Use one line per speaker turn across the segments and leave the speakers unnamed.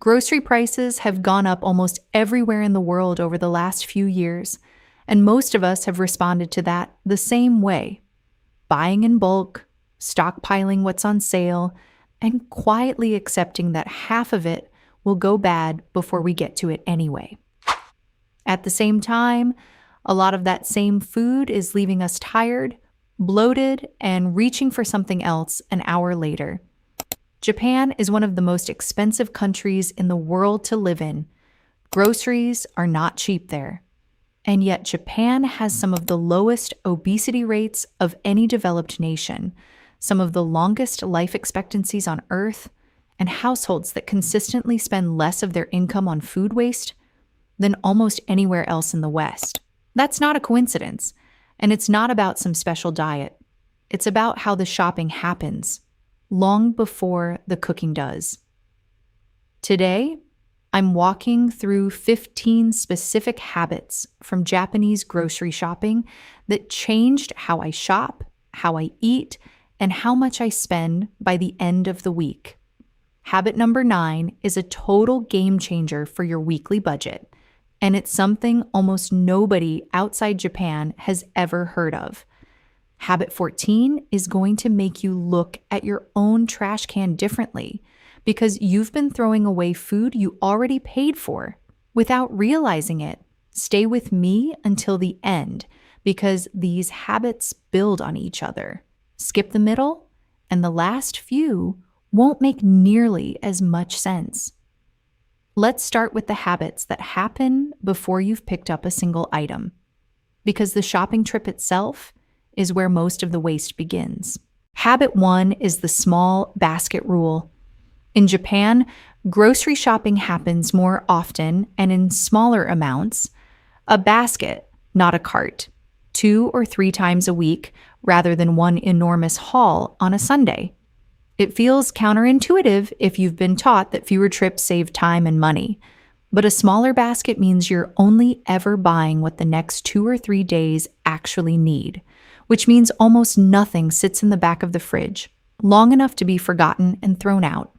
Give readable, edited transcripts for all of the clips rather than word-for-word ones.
Grocery prices have gone up almost everywhere in the world over the last few years, and most of us have responded to that the same way: buying in bulk, stockpiling what's on sale, and quietly accepting that half of it will go bad before we get to it anyway. At the same time, a lot of that same food is leaving us tired, bloated, and reaching for something else an hour later. Japan is one of the most expensive countries in the world to live in. Groceries are not cheap there. And yet Japan has some of the lowest obesity rates of any developed nation, some of the longest life expectancies on Earth, and households that consistently spend less of their income on food waste than almost anywhere else in the West. That's not a coincidence, and it's not about some special diet. It's about how the shopping happens, long before the cooking does. Today, I'm walking through 15 specific habits from Japanese grocery shopping that changed how I shop, how I eat, and how much I spend by the end of the week. Habit number 9 is a total game changer for your weekly budget, and it's something almost nobody outside Japan has ever heard of. Habit 14 is going to make you look at your own trash can differently because you've been throwing away food you already paid for without realizing it. Stay with me until the end because these habits build on each other. Skip the middle, and the last few won't make nearly as much sense. Let's start with the habits that happen before you've picked up a single item, because the shopping trip itself is where most of the waste begins. Habit 1 is the small basket rule. In Japan, grocery shopping happens more often and in smaller amounts. A basket, not a cart, 2 or 3 times a week rather than one enormous haul on a Sunday. It feels counterintuitive if you've been taught that fewer trips save time and money. But a smaller basket means you're only ever buying what the next 2 or 3 days actually need, which means almost nothing sits in the back of the fridge, long enough to be forgotten and thrown out.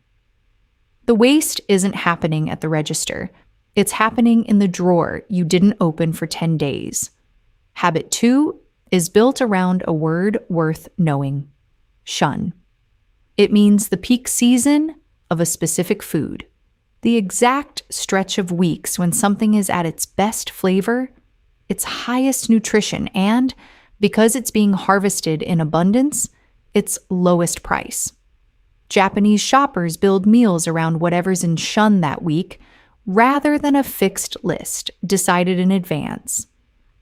The waste isn't happening at the register. It's happening in the drawer you didn't open for 10 days. Habit 2 is built around a word worth knowing: Shun. It means the peak season of a specific food, the exact stretch of weeks when something is at its best flavor, its highest nutrition, and, because it's being harvested in abundance, its lowest price. Japanese shoppers build meals around whatever's in Shun that week, rather than a fixed list decided in advance.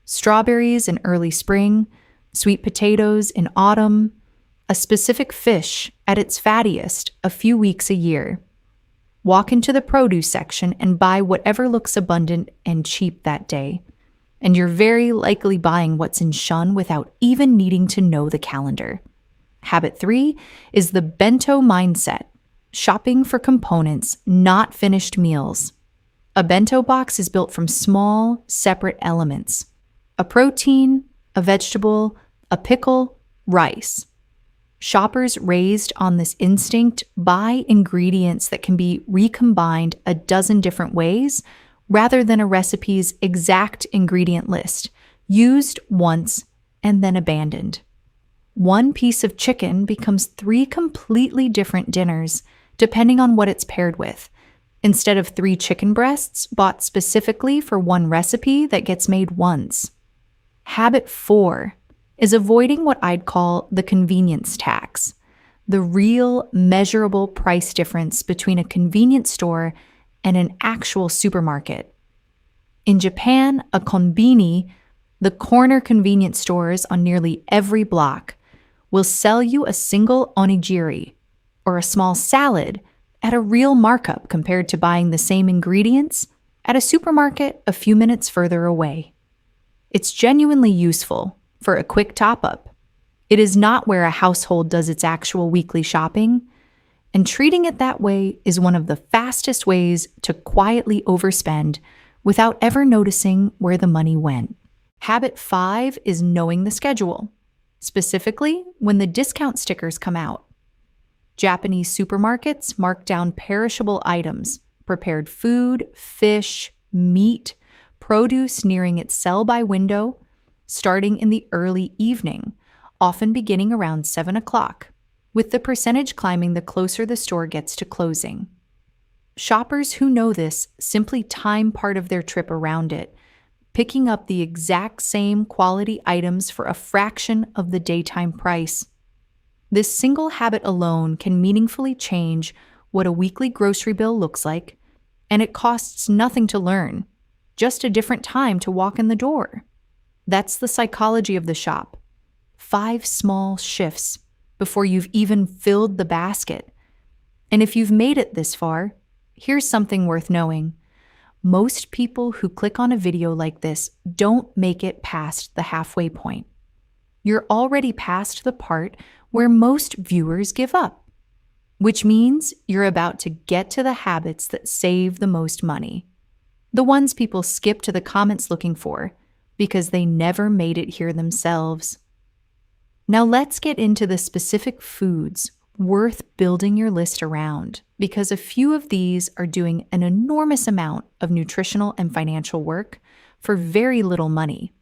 Strawberries in early spring, sweet potatoes in autumn, a specific fish at its fattiest a few weeks a year. Walk into the produce section and buy whatever looks abundant and cheap that day, and you're very likely buying what's in Shun without even needing to know the calendar. Habit 3 is the Bento mindset: shopping for components, not finished meals. A bento box is built from small, separate elements: a protein, a vegetable, a pickle, rice. Shoppers raised on this instinct buy ingredients that can be recombined a dozen different ways rather than a recipe's exact ingredient list, used once and then abandoned. One piece of chicken becomes 3 completely different dinners, depending on what it's paired with, instead of 3 chicken breasts bought specifically for one recipe that gets made once. Habit 4 is avoiding what I'd call the convenience tax, the real measurable price difference between a convenience store and an actual supermarket. In Japan, a konbini, the corner convenience stores on nearly every block, will sell you a single onigiri, or a small salad, at a real markup compared to buying the same ingredients at a supermarket a few minutes further away. It's genuinely useful for a quick top-up. It is not where a household does its actual weekly shopping, and treating it that way is one of the fastest ways to quietly overspend without ever noticing where the money went. Habit 5 is knowing the schedule, specifically when the discount stickers come out. Japanese supermarkets mark down perishable items, prepared food, fish, meat, produce nearing its sell-by window, starting in the early evening, often beginning around 7 o'clock, with the percentage climbing the closer the store gets to closing. Shoppers who know this simply time part of their trip around it, picking up the exact same quality items for a fraction of the daytime price. This single habit alone can meaningfully change what a weekly grocery bill looks like, and it costs nothing to learn, just a different time to walk in the door. That's the psychology of the shop. 5 small shifts before you've even filled the basket. And if you've made it this far, here's something worth knowing. Most people who click on a video like this don't make it past the halfway point. You're already past the part where most viewers give up, which means you're about to get to the habits that save the most money. The ones people skip to the comments looking for because they never made it here themselves. Now let's get into the specific foods worth building your list around, because a few of these are doing an enormous amount of nutritional and financial work for very little money.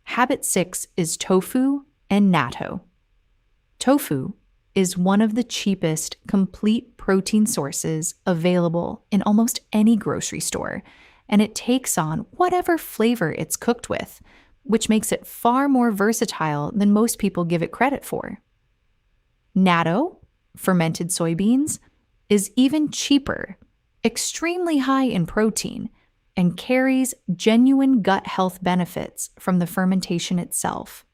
Habit 6 is tofu and natto. Tofu is one of the cheapest complete protein sources available in almost any grocery store, and it takes on whatever flavor it's cooked with, which makes it far more versatile than most people give it credit for. Natto, fermented soybeans, is even cheaper, extremely high in protein, and carries genuine gut health benefits from the fermentation itself.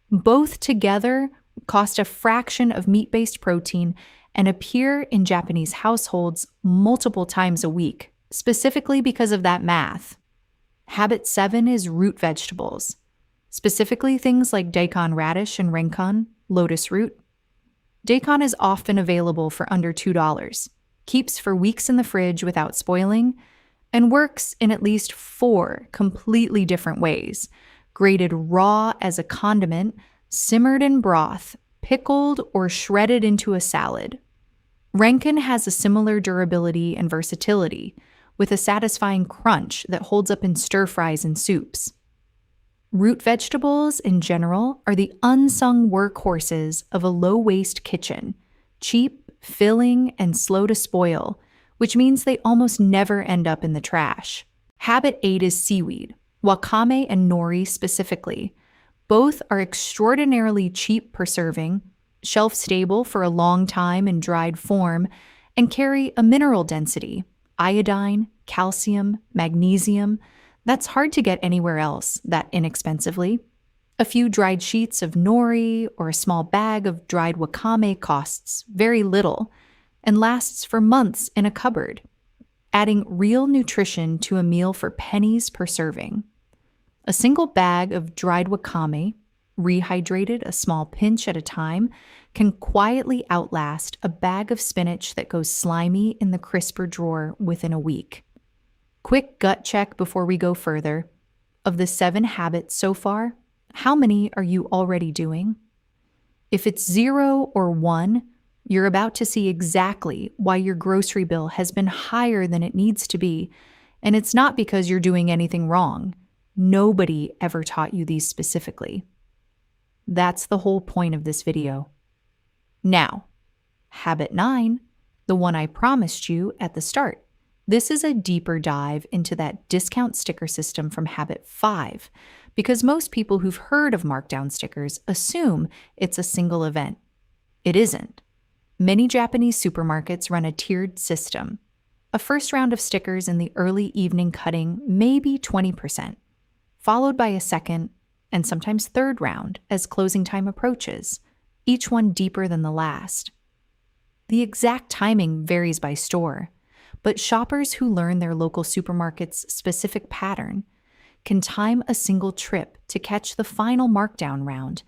Both together cost a fraction of meat-based protein and appear in Japanese households multiple times a week, specifically because of that math. Habit 7 is root vegetables, specifically things like daikon radish and renkon, lotus root. Daikon is often available for under $2, keeps for weeks in the fridge without spoiling, and works in at least 4 completely different ways: grated raw as a condiment, simmered in broth, pickled, or shredded into a salad. Renken has a similar durability and versatility, with a satisfying crunch that holds up in stir-fries and soups. Root vegetables, in general, are the unsung workhorses of a low-waste kitchen, cheap, filling, and slow to spoil, which means they almost never end up in the trash. Habit 8 is seaweed, wakame and nori specifically. Both are extraordinarily cheap preserving, shelf-stable for a long time in dried form, and carry a mineral density, iodine, calcium, magnesium, that's hard to get anywhere else that inexpensively. A few dried sheets of nori or a small bag of dried wakame costs very little and lasts for months in a cupboard, adding real nutrition to a meal for pennies per serving. A single bag of dried wakame, rehydrated a small pinch at a time, can quietly outlast a bag of spinach that goes slimy in the crisper drawer within a week. Quick gut check before we go further. Of the 7 habits so far, how many are you already doing? If it's 0 or 1, you're about to see exactly why your grocery bill has been higher than it needs to be, and it's not because you're doing anything wrong. Nobody ever taught you these specifically. That's the whole point of this video. Now, habit 9, the one I promised you at the start. This is a deeper dive into that discount sticker system from habit 5, because most people who've heard of Markdown stickers assume it's a single event. It isn't. Many Japanese supermarkets run a tiered system. A first round of stickers in the early evening cutting may be 20%, followed by a second and sometimes third round as closing time approaches, each one deeper than the last. The exact timing varies by store, but shoppers who learn their local supermarket's specific pattern can time a single trip to catch the final markdown round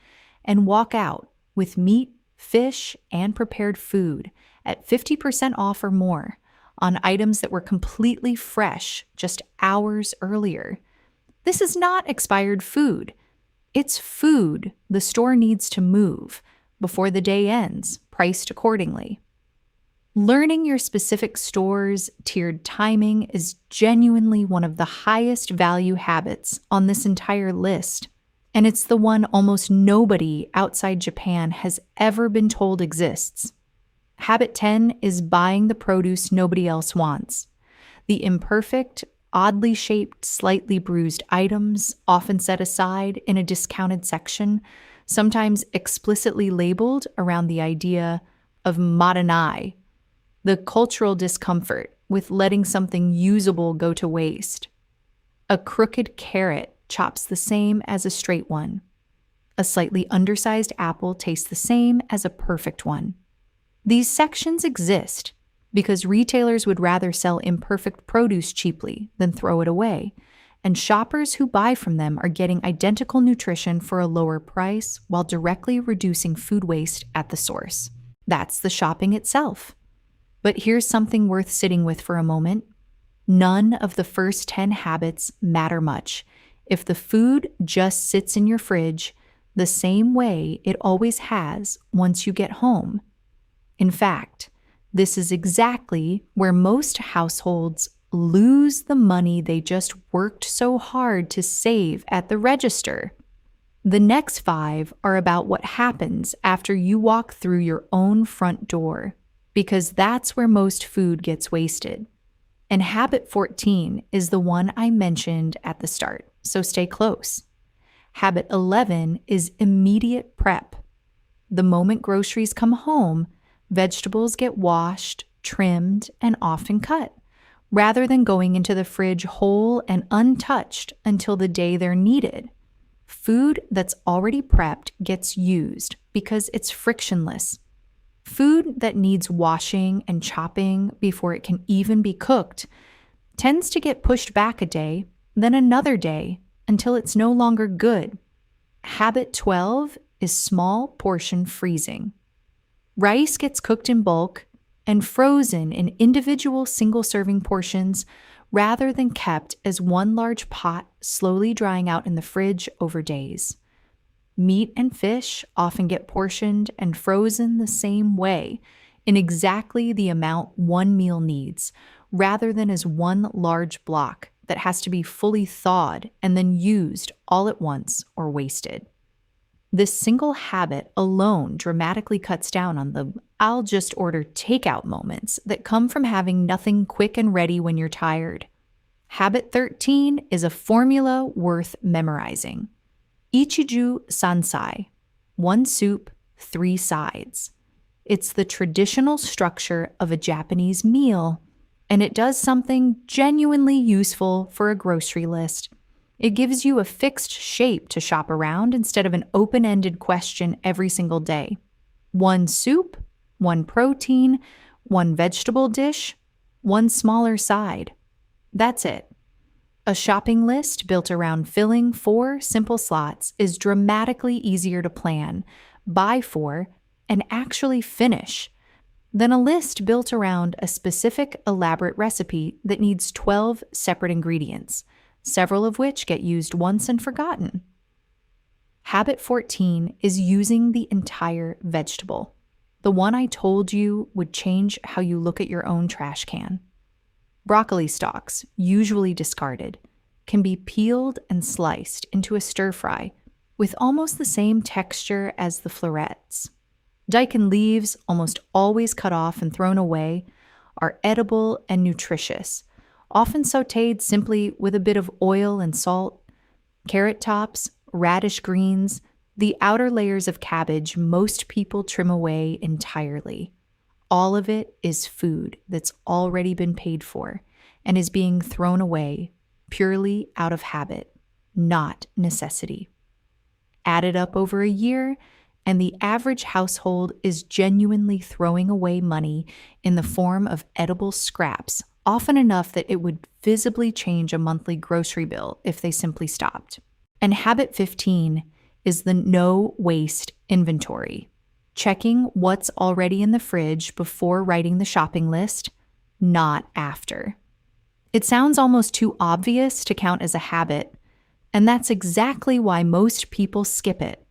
and walk out with meat, fish, and prepared food at 50% off or more on items that were completely fresh just hours earlier. This is not expired food. It's food the store needs to move before the day ends, priced accordingly. Learning your specific store's tiered timing is genuinely one of the highest value habits on this entire list, and it's the one almost nobody outside Japan has ever been told exists. Habit 10 is buying the produce nobody else wants. The imperfect, oddly shaped, slightly bruised items, often set aside in a discounted section, sometimes explicitly labeled around the idea of maranai, the cultural discomfort with letting something usable go to waste. A crooked carrot chops the same as a straight one. A slightly undersized apple tastes the same as a perfect one. These sections exist because retailers would rather sell imperfect produce cheaply than throw it away, and shoppers who buy from them are getting identical nutrition for a lower price while directly reducing food waste at the source. That's the shopping itself. But here's something worth sitting with for a moment. None of the first 10 habits matter much if the food just sits in your fridge the same way it always has once you get home. In fact, this is exactly where most households lose the money they just worked so hard to save at the register. The next 5 are about what happens after you walk through your own front door, because that's where most food gets wasted. And habit 14 is the one I mentioned at the start, so stay close. Habit 11 is immediate prep. The moment groceries come home, vegetables get washed, trimmed, and often cut, rather than going into the fridge whole and untouched until the day they're needed. Food that's already prepped gets used because it's frictionless. Food that needs washing and chopping before it can even be cooked tends to get pushed back a day, then another day, until it's no longer good. Habit 12 is small portion freezing. Rice gets cooked in bulk and frozen in individual single-serving portions rather than kept as one large pot slowly drying out in the fridge over days. Meat and fish often get portioned and frozen the same way, in exactly the amount one meal needs, rather than as one large block that has to be fully thawed and then used all at once or wasted. This single habit alone dramatically cuts down on the "I'll just order takeout" moments that come from having nothing quick and ready when you're tired. Habit 13 is a formula worth memorizing. Ichiju Sansai, 1 soup, 3 sides. It's the traditional structure of a Japanese meal, and it does something genuinely useful for a grocery list. It gives you a fixed shape to shop around instead of an open-ended question every single day. 1 soup, 1 protein, 1 vegetable dish, 1 smaller side. That's it. A shopping list built around filling 4 simple slots is dramatically easier to plan, buy for, and actually finish than a list built around a specific elaborate recipe that needs 12 separate ingredients, several of which get used once and forgotten. Habit 14 is using the entire vegetable, the one I told you would change how you look at your own trash can. Broccoli stalks, usually discarded, can be peeled and sliced into a stir-fry with almost the same texture as the florets. Daikon leaves, almost always cut off and thrown away, are edible and nutritious, often sautéed simply with a bit of oil and salt. Carrot tops, radish greens, the outer layers of cabbage most people trim away entirely. All of it is food that's already been paid for and is being thrown away purely out of habit, not necessity. Add it up over a year, and the average household is genuinely throwing away money in the form of edible scraps, often enough that it would visibly change a monthly grocery bill if they simply stopped. And habit 15 is the no waste inventory. Checking what's already in the fridge before writing the shopping list, not after. It sounds almost too obvious to count as a habit, and that's exactly why most people skip it.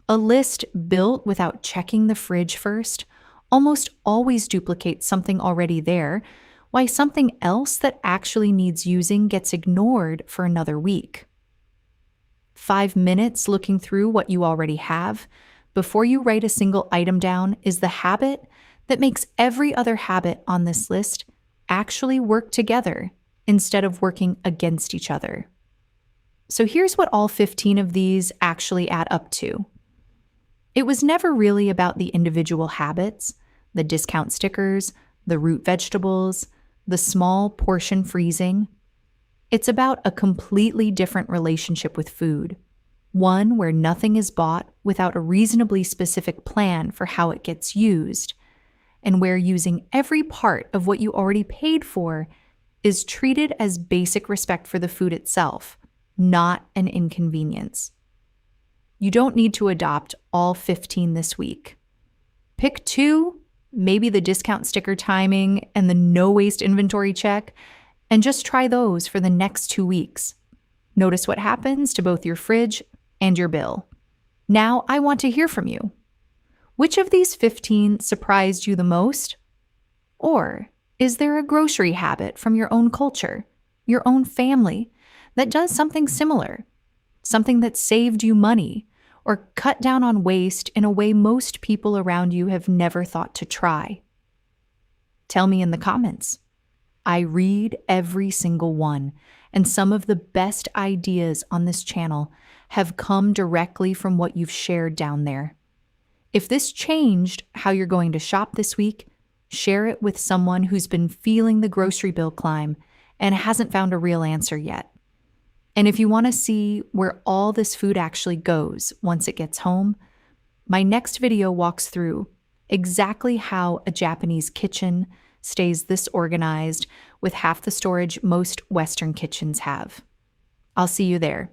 A list built without checking the fridge first almost always duplicates something already there, while something else that actually needs using gets ignored for another week. 5 minutes looking through what you already have before you write a single item down is the habit that makes every other habit on this list actually work together instead of working against each other. So here's what all 15 of these actually add up to. It was never really about the individual habits, the discount stickers, the root vegetables, the small portion freezing. It's about a completely different relationship with food, one where nothing is bought without a reasonably specific plan for how it gets used, and where using every part of what you already paid for is treated as basic respect for the food itself, not an inconvenience. You don't need to adopt all 15 this week. Pick 2, maybe the discount sticker timing and the no-waste inventory check, and just try those for the next 2 weeks. Notice what happens to both your fridge and your bill. Now I want to hear from you. Which of these 15 surprised you the most? Or is there a grocery habit from your own culture, your own family, that does something similar? Something that saved you money or cut down on waste in a way most people around you have never thought to try? Tell me in the comments. I read every single one, and some of the best ideas on this channel have come directly from what you've shared down there. If this changed how you're going to shop this week, share it with someone who's been feeling the grocery bill climb and hasn't found a real answer yet. And if you want to see where all this food actually goes once it gets home, my next video walks through exactly how a Japanese kitchen stays this organized with half the storage most Western kitchens have. I'll see you there.